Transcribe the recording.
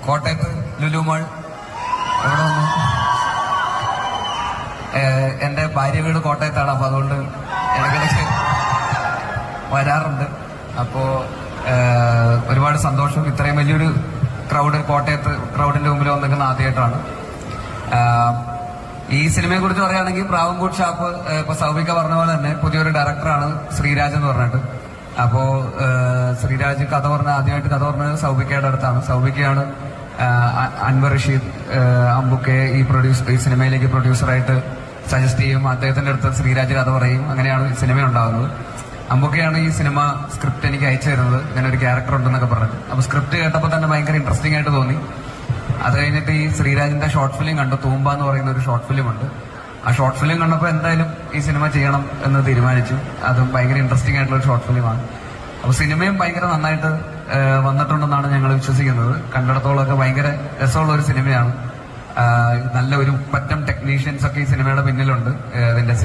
കോട്ടയത്ത് ലുലുമാൾ എവിടെ വന്നു. എന്റെ ഭാര്യ വീട് കോട്ടയത്താണ്, അപ്പൊ അതുകൊണ്ട് ഇടയ്ക്കിടയ്ക്ക് വരാറുണ്ട്. അപ്പോ ഒരുപാട് സന്തോഷം. ഇത്രയും വലിയൊരു ക്രൗഡിന്റെ മുമ്പിൽ വന്നിരിക്കുന്ന ആദ്യമായിട്ടാണ്. ഈ സിനിമയെ കുറിച്ച് പറയുകയാണെങ്കിൽ പ്രാവൻകൂട്ട് ഷാപ്പ്, ഇപ്പൊ സൗബിക പറഞ്ഞ പോലെ തന്നെ പുതിയൊരു ഡയറക്ടറാണ് ശ്രീരാജ് എന്ന് പറഞ്ഞിട്ട്. അപ്പോ ശ്രീരാജ് ആദ്യമായിട്ട് കഥ പറഞ്ഞത് സൗബിക്കയുടെ അടുത്താണ്. സൗബിക്കയാണ് അൻവർ റഷീദ് അമ്പുക്കെ ഈ സിനിമയിലേക്ക് പ്രൊഡ്യൂസറായിട്ട് സജസ്റ്റ് ചെയ്യും. അദ്ദേഹത്തിന്റെ അടുത്ത് ശ്രീരാജ് കഥ പറയും. അങ്ങനെയാണ് ഈ സിനിമ ഉണ്ടാകുന്നത്. അമ്പൊക്കെയാണ് ഈ സിനിമ സ്ക്രിപ്റ്റ് എനിക്ക് അയച്ചു തരുന്നത്, ഇങ്ങനെ ഒരു ക്യാരക്ടർ ഉണ്ടെന്നൊക്കെ പറഞ്ഞു. അപ്പൊ സ്ക്രിപ്റ്റ് കേട്ടപ്പോൾ തന്നെ ഭയങ്കര ഇൻട്രസ്റ്റിംഗ് ആയിട്ട് തോന്നി. അത് കഴിഞ്ഞിട്ട് ഈ ശ്രീരാജിന്റെ ഷോർട്ട് ഫിലിം കണ്ടു. തൂമ്പ എന്ന് പറയുന്ന ഒരു ഷോർട്ട് ഫിലിം ഉണ്ട്. ആ ഷോർട്ട് ഫിലിം കണ്ടപ്പോൾ എന്തായാലും ഈ സിനിമ ചെയ്യണം എന്ന് തീരുമാനിച്ചു. അതും ഭയങ്കര ഇൻട്രസ്റ്റിംഗ് ആയിട്ടുള്ള ഒരു ഷോർട്ട് ഫിലിമാണ്. അപ്പൊ സിനിമയും ഭയങ്കര നന്നായിട്ട് വന്നിട്ടുണ്ടെന്നാണ് ഞങ്ങൾ വിശ്വസിക്കുന്നത്. കണ്ടിടത്തോളമൊക്കെ ഭയങ്കര രസമുള്ള ഒരു സിനിമയാണ്. നല്ല ഒരു പറ്റം ടെക്നീഷ്യൻസ് ഒക്കെ ഈ സിനിമയുടെ പിന്നിലുണ്ട്. ഇതിന്റെ സിനിമ